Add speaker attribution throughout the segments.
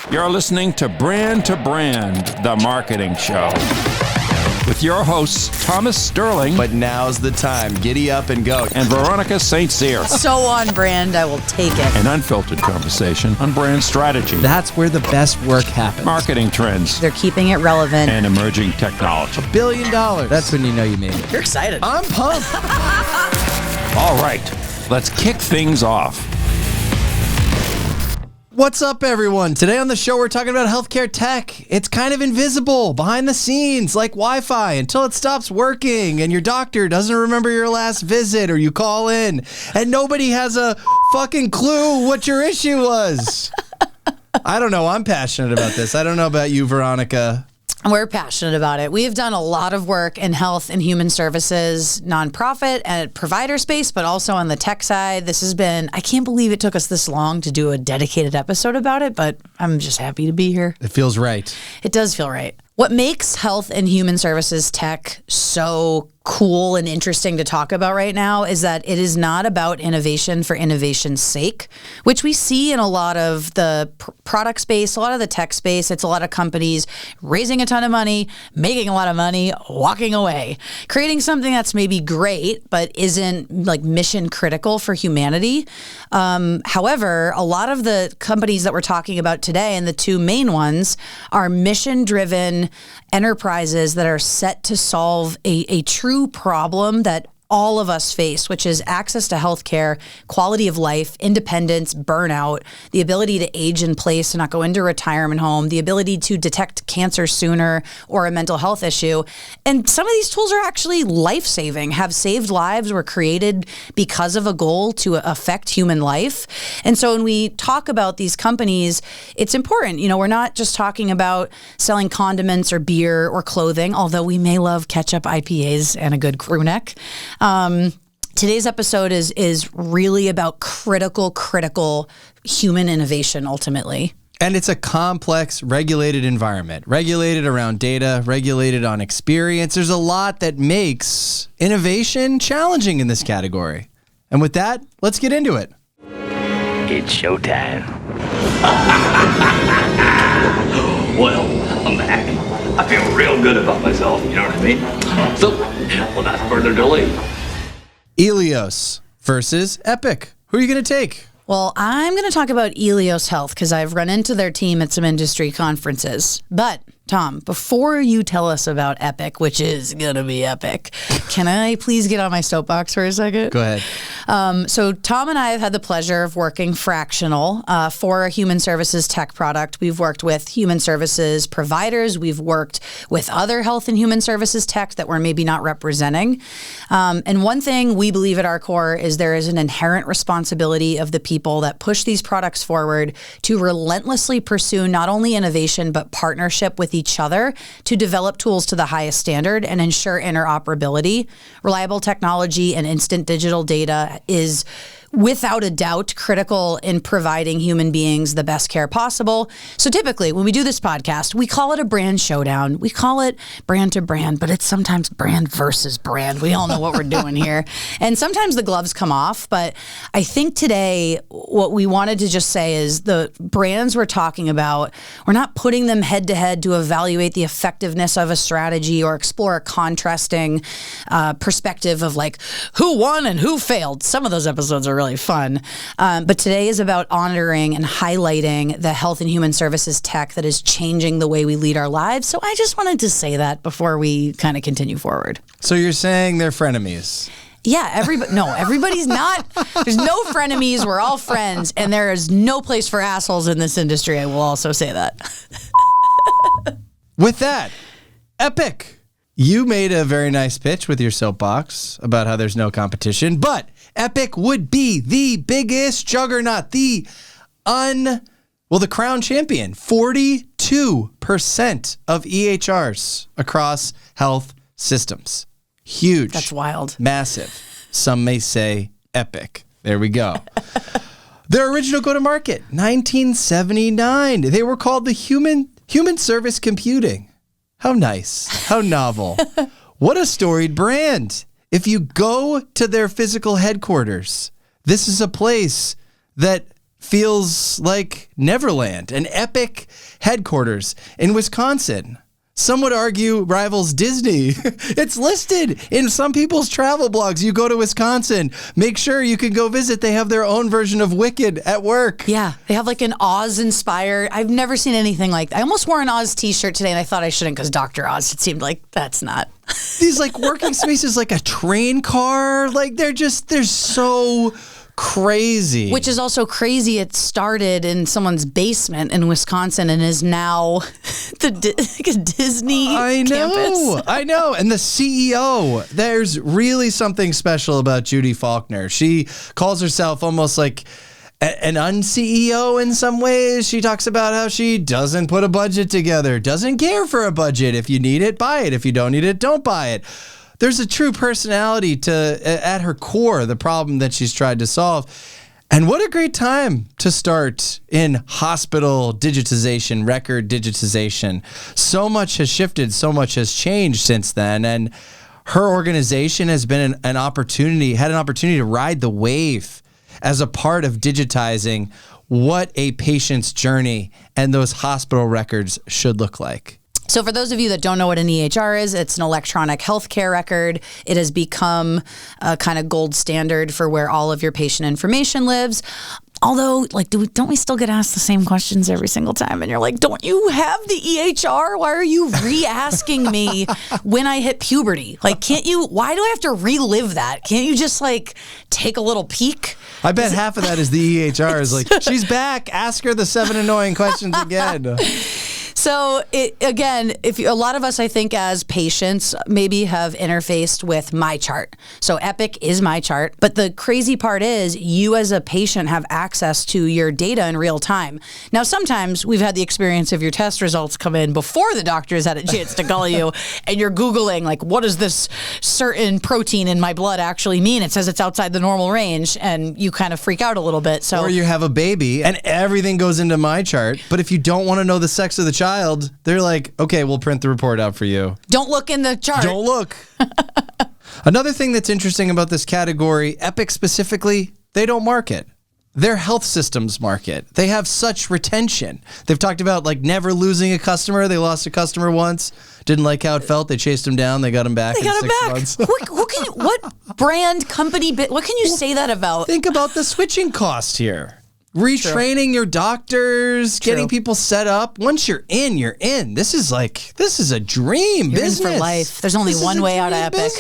Speaker 1: You're listening to Brand, the marketing show. With your hosts, Thomas Sterling.
Speaker 2: But now's the time. Giddy up and go.
Speaker 1: And Veronica St. Cyr.
Speaker 3: So on brand, I will take it.
Speaker 1: An unfiltered conversation on brand strategy.
Speaker 4: That's where the best work happens.
Speaker 1: Marketing trends.
Speaker 3: They're keeping it relevant.
Speaker 1: And emerging technology.
Speaker 4: $1 billion. That's when you know you made it.
Speaker 3: You're excited.
Speaker 4: I'm pumped.
Speaker 1: All right, let's kick things off.
Speaker 4: What's up, everyone? Today on the show, we're talking about healthcare tech. It's kind of invisible, behind the scenes, like Wi-Fi, until it stops working and your doctor doesn't remember your last visit, or you call in and nobody has a fucking clue what your issue was. I don't know. I'm passionate about this. I don't know about you, Veronica.
Speaker 3: We're passionate about it. We've done a lot of work in health and human services, nonprofit and provider space, but also on the tech side. This has been, I can't believe it took us this long to do a dedicated episode about it, but I'm just happy to be here.
Speaker 4: It feels right.
Speaker 3: It does feel right. What makes health and human services tech so cool and interesting to talk about right now is that it is not about innovation for innovation's sake, which we see in a lot of the product space, a lot of the tech space. It's a lot of companies raising a ton of money, making a lot of money, walking away, creating something that's maybe great, but isn't like mission critical for humanity. However, a lot of the companies that we're talking about today, and the two main ones, are mission-driven enterprises that are set to solve a true problem that all of us face, which is access to healthcare, quality of life, independence, burnout, the ability to age in place and not go into a retirement home, the ability to detect cancer sooner or a mental health issue. And some of these tools are actually life-saving, have saved lives, were created because of a goal to affect human life. And so when we talk about these companies, it's important. You know, we're not just talking about selling condiments or beer or clothing, although we may love ketchup, IPAs, and a good crew neck. Today's episode is really about critical human innovation ultimately.
Speaker 4: And it's a complex, regulated environment, regulated around data, regulated on experience. There's a lot that makes innovation challenging in this category. And with that, let's get into it.
Speaker 5: It's showtime. Well, I'm back. I feel real good about myself, you know what I mean? So, without further delay.
Speaker 4: Eleos versus Epic. Who are you going to take?
Speaker 3: Well, I'm going to talk about Eleos Health because I've run into their team at some industry conferences. But, Tom, before you tell us about Epic, which is going to be epic, can I please get on my soapbox for a second?
Speaker 4: Go ahead.
Speaker 3: So Tom and I have had the pleasure of working fractional for a human services tech product. We've worked with human services providers. We've worked with other health and human services tech that we're maybe not representing. And one thing we believe at our core is there is an inherent responsibility of the people that push these products forward to relentlessly pursue not only innovation, but partnership with each other to develop tools to the highest standard and ensure interoperability. Reliable technology and instant digital data is without a doubt critical in providing human beings the best care possible. So typically when we do this podcast, we call it a brand showdown. We call it brand to brand, but it's sometimes brand versus brand. We all know what we're doing here. And sometimes the gloves come off, but I think today what we wanted to just say is the brands we're talking about, we're not putting them head to head to evaluate the effectiveness of a strategy or explore a contrasting perspective of like who won and who failed. Some of those episodes are really fun. But today is about honoring and highlighting the health and human services tech that is changing the way we lead our lives. So I just wanted to say that before we kind of continue forward.
Speaker 4: So you're saying they're frenemies?
Speaker 3: Yeah, everybody's not. There's no frenemies. We're all friends. And there is no place for assholes in this industry. I will also say that.
Speaker 4: With that, Epic. You made a very nice pitch with your soapbox about how there's no competition, but Epic would be the biggest juggernaut, the crown champion. 42% of EHRs across health systems. Huge.
Speaker 3: That's wild.
Speaker 4: Massive. Some may say epic. There we go. Their original go-to-market, 1979. They were called the Human Service Computing. How nice. How novel. What a storied brand. If you go to their physical headquarters, this is a place that feels like Neverland, an Epic headquarters in Wisconsin. Some would argue rivals Disney. It's listed in some people's travel blogs. You go to Wisconsin, make sure you can go visit. They have their own version of Wicked at work.
Speaker 3: Yeah, they have like an Oz-inspired. I've never seen anything like that. I almost wore an Oz t-shirt today, and I thought I shouldn't because Dr. Oz, it seemed like that's not.
Speaker 4: These like working spaces, like a train car, like they're so crazy.
Speaker 3: Which is also crazy. It started in someone's basement in Wisconsin and is now the Disney campus.
Speaker 4: I know. And the CEO, there's really something special about Judy Faulkner. She calls herself almost like an un-CEO in some ways. She talks about how she doesn't put a budget together, doesn't care for a budget. If you need it, buy it. If you don't need it, don't buy it. There's a true personality at her core, the problem that she's tried to solve. And what a great time to start in hospital digitization, record digitization. So much has shifted, so much has changed since then. And her organization has been had an opportunity to ride the wave as a part of digitizing what a patient's journey and those hospital records should look like.
Speaker 3: So for those of you that don't know what an EHR is, it's an electronic healthcare record. It has become a kind of gold standard for where all of your patient information lives. Although, like, don't we still get asked the same questions every single time? And you're like, don't you have the EHR? Why are you re-asking me when I hit puberty? Like, why do I have to relive that? Can't you just, like, take a little peek?
Speaker 4: I bet half of that is the EHR is like, she's back. Ask her the 7 annoying questions again.
Speaker 3: So again, a lot of us, I think, as patients, maybe have interfaced with MyChart. So Epic is MyChart, but the crazy part is you as a patient have access to your data in real time. Now, sometimes we've had the experience of your test results come in before the doctor's had a chance to call you, and you're Googling, like, what does this certain protein in my blood actually mean? It says it's outside the normal range, and you kind of freak out a little bit. So,
Speaker 4: or you have a baby, and everything goes into MyChart, but if you don't want to know the sex of the child, they're like, okay, we'll print the report out for you.
Speaker 3: Don't look in the chart.
Speaker 4: Don't look. Another thing that's interesting about this category, Epic specifically, they don't market. Their health systems market. They have such retention. They've talked about like never losing a customer. They lost a customer once. Didn't like how it felt. They chased him down. They got him back in 6 months.
Speaker 3: What brand, company, what can you say that about?
Speaker 4: Think about the switching cost here. Retraining your doctors, getting people set up. Once you're in, you're in. This is a dream business.
Speaker 3: In for life. There's only one way out of Epic.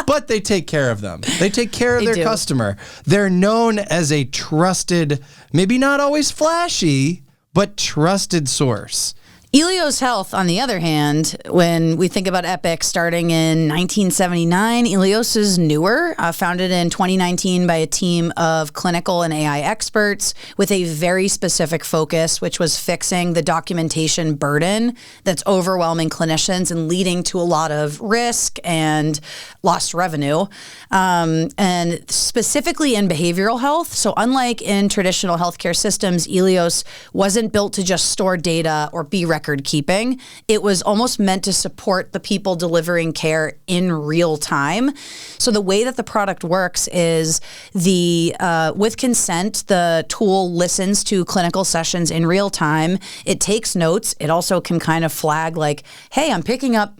Speaker 4: But they take care of them. They take care of their customer. They're known as a trusted, maybe not always flashy, but trusted source.
Speaker 3: Eleos Health, on the other hand, when we think about Epic starting in 1979, Eleos is newer, founded in 2019 by a team of clinical and AI experts with a very specific focus, which was fixing the documentation burden that's overwhelming clinicians and leading to a lot of risk and lost revenue, and specifically in behavioral health. So unlike in traditional healthcare systems, Eleos wasn't built to just store data or be record keeping. It was almost meant to support the people delivering care in real time. So the way that the product works is with consent, the tool listens to clinical sessions in real time. It takes notes. It also can kind of flag like, hey, I'm picking up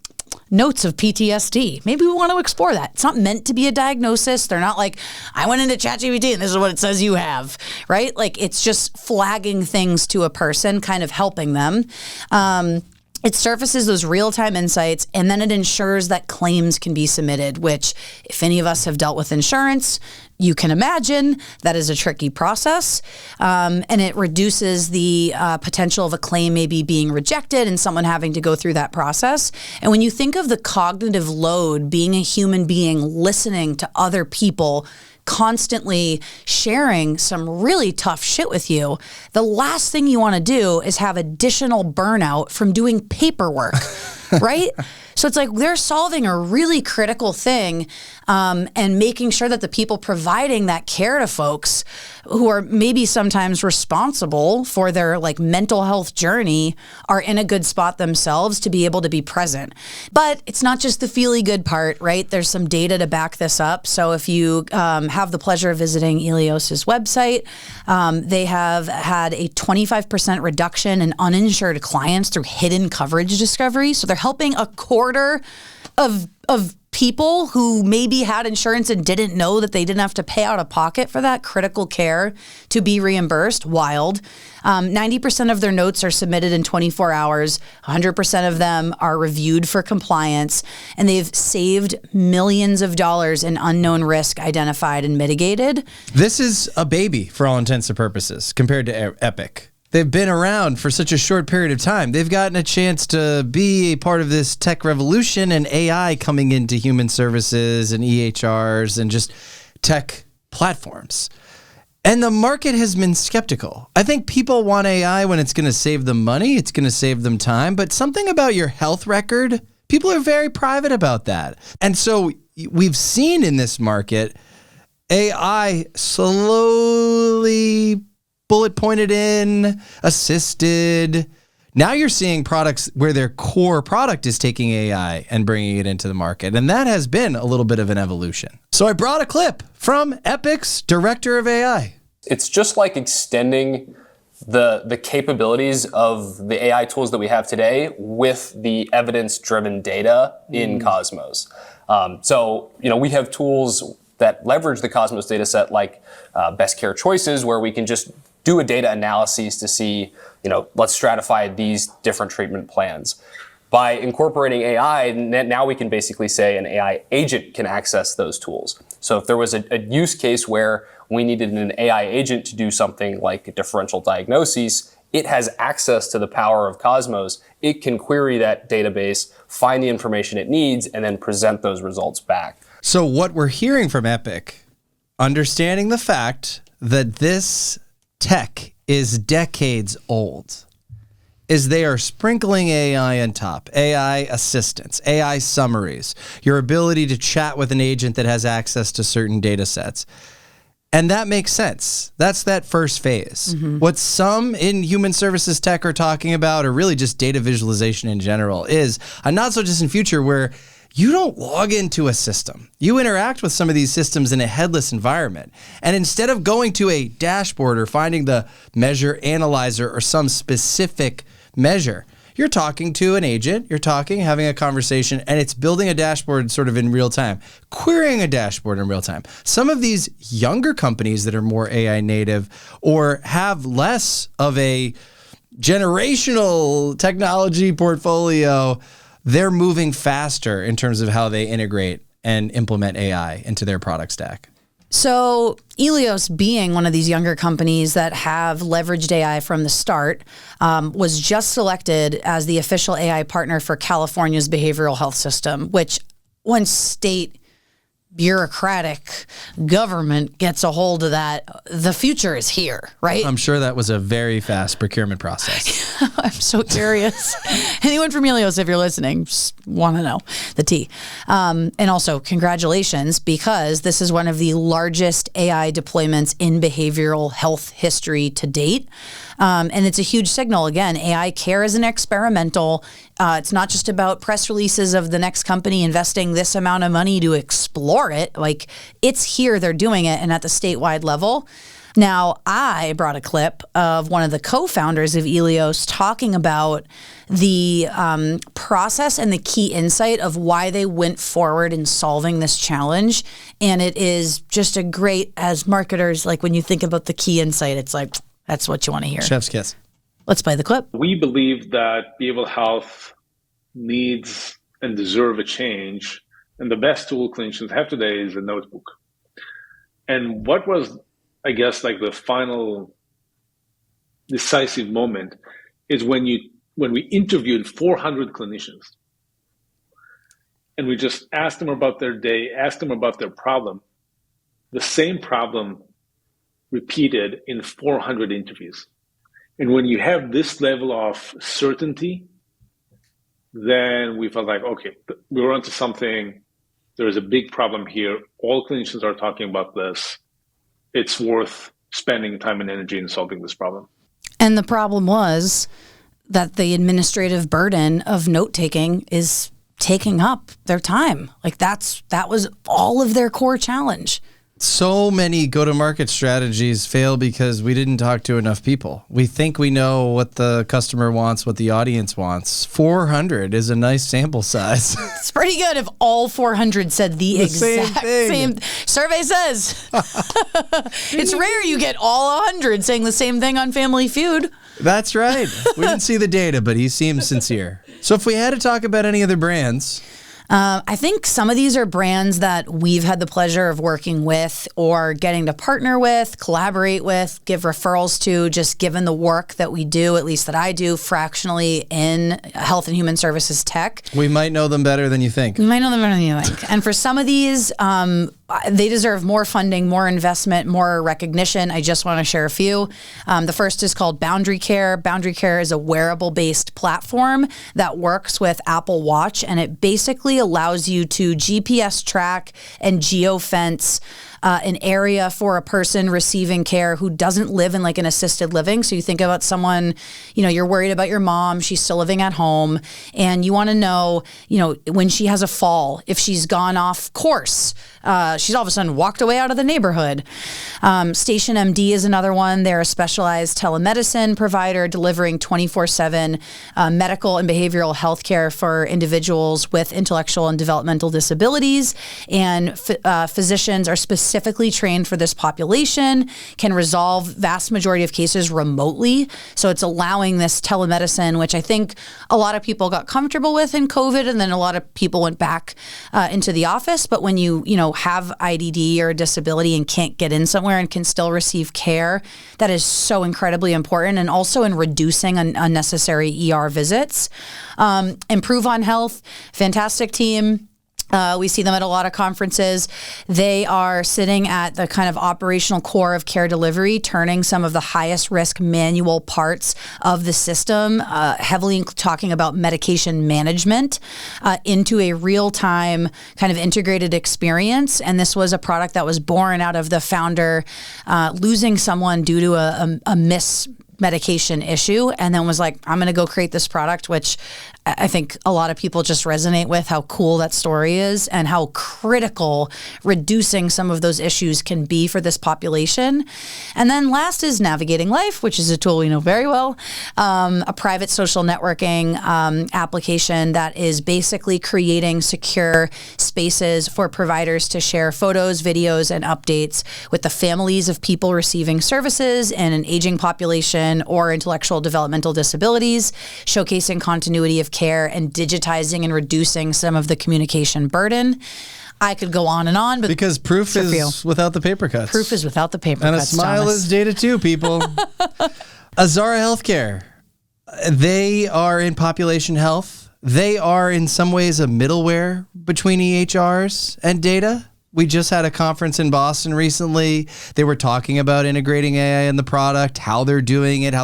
Speaker 3: notes of PTSD. Maybe we want to explore that. It's not meant to be a diagnosis. They're not like, I went into ChatGPT and this is what it says you have, right? Like it's just flagging things to a person, kind of helping them. It surfaces those real-time insights, and then it ensures that claims can be submitted, which if any of us have dealt with insurance, you can imagine that is a tricky process. And it reduces the potential of a claim maybe being rejected and someone having to go through that process. And when you think of the cognitive load, being a human being, listening to other people, constantly sharing some really tough shit with you, the last thing you want to do is have additional burnout from doing paperwork, right? So it's like they're solving a really critical thing and making sure that the people providing that care to folks who are maybe sometimes responsible for their like mental health journey are in a good spot themselves to be able to be present. But it's not just the feely good part, right? There's some data to back this up. So if you have the pleasure of visiting Eleos's website, they have had a 25% reduction in uninsured clients through hidden coverage discovery. So they're helping a quarter of people who maybe had insurance and didn't know that they didn't have to pay out of pocket for that critical care to be reimbursed. Wild. 90% of their notes are submitted in 24 hours. 100% of them are reviewed for compliance, and they've saved millions of dollars in unknown risk identified and mitigated.
Speaker 4: This is a baby for all intents and purposes compared to Epic. They've been around for such a short period of time. They've gotten a chance to be a part of this tech revolution and AI coming into human services and EHRs and just tech platforms. And the market has been skeptical. I think people want AI when it's going to save them money, it's going to save them time, but something about your health record, people are very private about that. And so we've seen in this market AI slowly bullet pointed in, assisted. Now you're seeing products where their core product is taking AI and bringing it into the market. And that has been a little bit of an evolution. So I brought a clip from Epic's director of AI.
Speaker 6: It's just like extending the capabilities of the AI tools that we have today with the evidence-driven data in Cosmos. So, we have tools that leverage the Cosmos data set like Best Care Choices, where we can just do a data analysis to see, let's stratify these different treatment plans. By incorporating AI, now we can basically say an AI agent can access those tools. So if there was a use case where we needed an AI agent to do something like a differential diagnosis, it has access to the power of Cosmos. It can query that database, find the information it needs, and then present those results back.
Speaker 4: So what we're hearing from Epic, understanding the fact that this tech is decades old, is they are sprinkling AI on top, AI assistance, AI summaries, your ability to chat with an agent that has access to certain data sets. And that makes sense. That's that first phase. What some in human services tech are talking about, or really just data visualization in general, is a not so distant future where you don't log into a system. You interact with some of these systems in a headless environment. And instead of going to a dashboard or finding the measure analyzer or some specific measure, you're talking to an agent, having a conversation, and it's building a dashboard sort of in real time, querying a dashboard in real time. Some of these younger companies that are more AI native or have less of a generational technology portfolio, they're moving faster in terms of how they integrate and implement AI into their product stack.
Speaker 3: So Eleos, being one of these younger companies that have leveraged AI from the start, was just selected as the official AI partner for California's behavioral health system, which when state bureaucratic government gets a hold of that, the future is here, right?
Speaker 4: I'm sure that was a very fast procurement process.
Speaker 3: I'm so curious. Anyone from Eleos, if you're listening, just want to know the tea. And also, congratulations, because this is one of the largest AI deployments in behavioral health history to date. And it's a huge signal. Again, AI care is an experimental. It's not just about press releases of the next company investing this amount of money to explore it. Like, it's here, they're doing it, and at the statewide level. Now, I brought a clip of one of the co-founders of Eleos talking about the process and the key insight of why they went forward in solving this challenge. And it is just a great, as marketers, like when you think about the key insight, it's like, that's what you want to hear.
Speaker 4: Chef's kiss.
Speaker 3: Let's play the clip.
Speaker 7: We believe that behavioral health needs and deserve a change. And the best tool clinicians have today is a notebook. And what was, I guess, like the final decisive moment is when we interviewed 400 clinicians and we just asked them about their day, asked them about their problem, the same problem repeated in 400 interviews. And when you have this level of certainty, then we felt like, okay, we were onto something. There's a big problem here. All clinicians are talking about this. It's worth spending time and energy in solving this problem.
Speaker 3: And the problem was that the administrative burden of note-taking is taking up their time. Like that was all of their core challenge.
Speaker 4: So many go-to-market strategies fail because we didn't talk to enough people. We think we know what the customer wants, what the audience wants. 400 is a nice sample size.
Speaker 3: It's pretty good if all 400 said the exact same. Survey says. It's rare you get all 100 saying the same thing on Family Feud.
Speaker 4: That's right. We didn't see the data, but he seems sincere. So if we had to talk about any other brands...
Speaker 3: I think some of these are brands that we've had the pleasure of working with or getting to partner with, collaborate with, give referrals to, just given the work that we do, at least that I do, fractionally in health and human services tech.
Speaker 4: We might know them better than you think.
Speaker 3: We might know them better than you think. And for some of these, they deserve more funding, more investment, more recognition. I just want to share a few. The first is called Boundary Care. Boundary Care is a wearable-based platform that works with Apple Watch, and it basically allows you to GPS track and geofence an area for a person receiving care who doesn't live in like an assisted living. So you think about someone, you're worried about your mom, she's still living at home, and you want to know, when she has a fall, if she's gone off course, she's all of a sudden walked away out of the neighborhood. Station MD is another one. They're a specialized telemedicine provider delivering 24/7 medical and behavioral health care for individuals with intellectual and developmental disabilities. And physicians are specifically trained for this population, can resolve vast majority of cases remotely. So it's allowing this telemedicine, which I think a lot of people got comfortable with in COVID, and then a lot of people went back into the office. But when you have IDD or a disability and can't get in somewhere and can still receive care, that is so incredibly important, and also in reducing unnecessary ER visits. Improve on Health, fantastic team. We see them at a lot of conferences. They are sitting at the kind of operational core of care delivery, turning some of the highest risk manual parts of the system, heavily talking about medication management, into a real-time kind of integrated experience. And this was a product that was born out of the founder losing someone due to a medication issue, and then was like, I'm going to go create this product, which I think a lot of people just resonate with how cool that story is and how critical reducing some of those issues can be for this population. And then last is Navigating Life, which is a tool we know very well, a private social networking application that is basically creating secure spaces for providers to share photos, videos, and updates with the families of people receiving services in an aging population or intellectual developmental disabilities, showcasing continuity of care and digitizing and reducing some of the communication burden. I could go on and on, but
Speaker 4: because proof is without the paper cuts.
Speaker 3: Proof is without the paper
Speaker 4: cuts.
Speaker 3: And a
Speaker 4: smile
Speaker 3: Thomas.
Speaker 4: Is data too, people. Azara Healthcare. They are in population health. They are in some ways a middleware between EHRs and data. We just had a conference in Boston recently. They were talking about integrating AI in the product, how they're doing it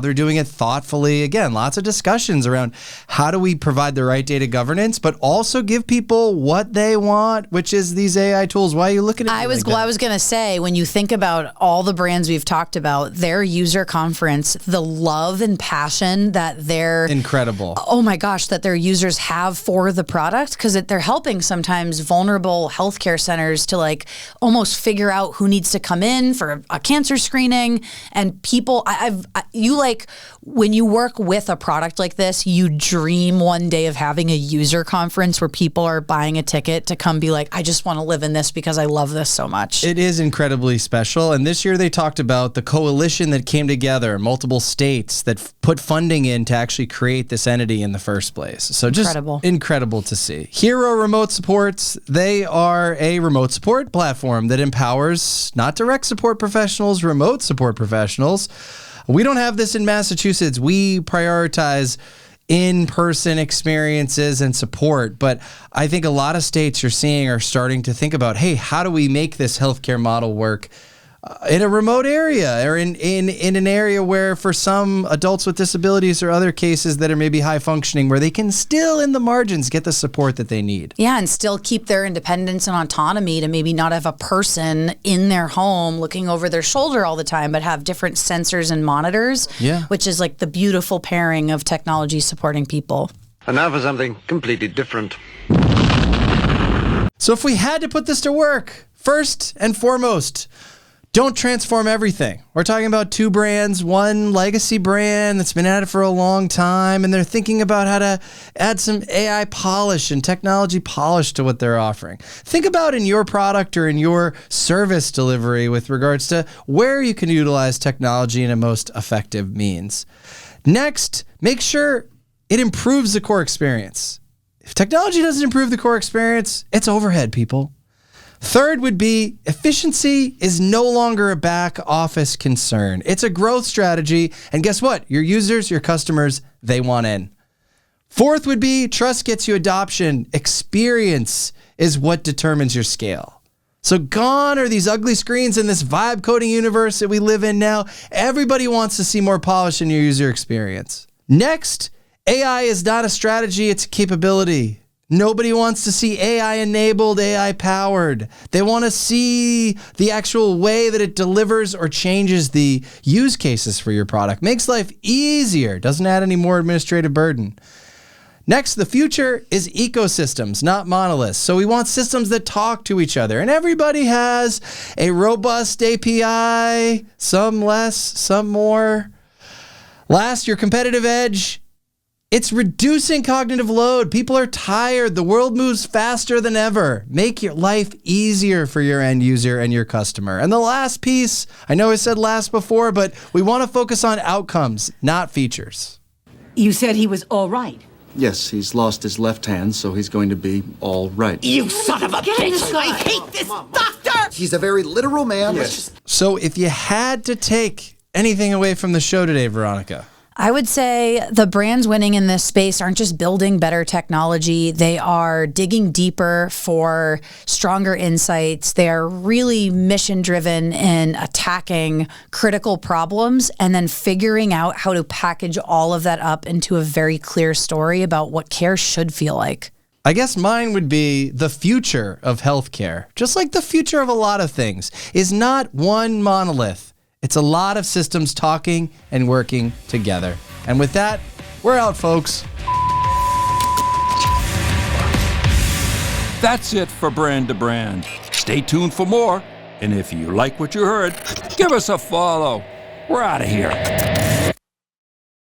Speaker 4: thoughtfully. Again, lots of discussions around how do we provide the right data governance, but also give people what they want, which is these AI tools. Why are you looking at me like that?
Speaker 3: I was going to say, when you think about all the brands we've talked about, their user conference, the love and passion that they're...
Speaker 4: Incredible.
Speaker 3: Oh my gosh, that their users have for the product, because they're helping sometimes vulnerable healthcare centers to like almost figure out who needs to come in for a cancer screening. And people, when you work with a product like this, you dream one day of having a user conference where people are buying a ticket to come be like, I just want to live in this because I love this so much.
Speaker 4: It is incredibly special. And this year they talked about the coalition that came together, multiple states that put funding in to actually create this entity in the first place. So just incredible to see. Hero Remote Supports, they are a remote support platform that empowers not direct support professionals, remote support professionals. We don't have this in Massachusetts. We prioritize in-person experiences and support, but I think a lot of states you're seeing are starting to think about, hey, how do we make this healthcare model work in a remote area or in an area where for some adults with disabilities or other cases that are maybe high functioning, where they can still in the margins get the support that they need.
Speaker 3: Yeah, and still keep their independence and autonomy to maybe not have a person in their home looking over their shoulder all the time, but have different sensors and monitors, which is like the beautiful pairing of technology supporting people.
Speaker 8: And now for something completely different.
Speaker 4: So if we had to put this to work, first and foremost, don't transform everything. We're talking about two brands, one legacy brand that's been at it for a long time, and they're thinking about how to add some AI polish and technology polish to what they're offering. Think about in your product or in your service delivery with regards to where you can utilize technology in a most effective means. Next, make sure it improves the core experience. If technology doesn't improve the core experience, it's overhead, people. Third would be efficiency is no longer a back office concern. It's a growth strategy. And guess what? Your users, your customers, they want in. Fourth would be trust gets you adoption. Experience is what determines your scale. So gone are these ugly screens in this vibe coding universe that we live in now. Everybody wants to see more polish in your user experience. Next, AI is not a strategy, it's a capability. Nobody wants to see AI-enabled, AI-powered. They want to see the actual way that it delivers or changes the use cases for your product. Makes life easier. Doesn't add any more administrative burden. Next, the future is ecosystems, not monoliths. So we want systems that talk to each other. And everybody has a robust API, some less, some more. Last, your competitive edge. It's reducing cognitive load. People are tired. The world moves faster than ever. Make your life easier for your end user and your customer. And the last piece, I know I said last before, but we want to focus on outcomes, not features.
Speaker 9: You said he was all right.
Speaker 10: Yes, he's lost his left hand, so he's going to be all right.
Speaker 9: You son of a bitch! I hate this doctor!
Speaker 10: He's a very literal man.
Speaker 8: Yes.
Speaker 4: So if you had to take anything away from the show today, Veronica,
Speaker 3: I would say the brands winning in this space aren't just building better technology. They are digging deeper for stronger insights. They are really mission driven in attacking critical problems and then figuring out how to package all of that up into a very clear story about what care should feel like.
Speaker 4: I guess mine would be the future of healthcare, just like the future of a lot of things, is not one monolith. It's a lot of systems talking and working together. And with that, we're out, folks.
Speaker 1: That's it for Brand to Brand. Stay tuned for more. And if you like what you heard, give us a follow. We're out of here.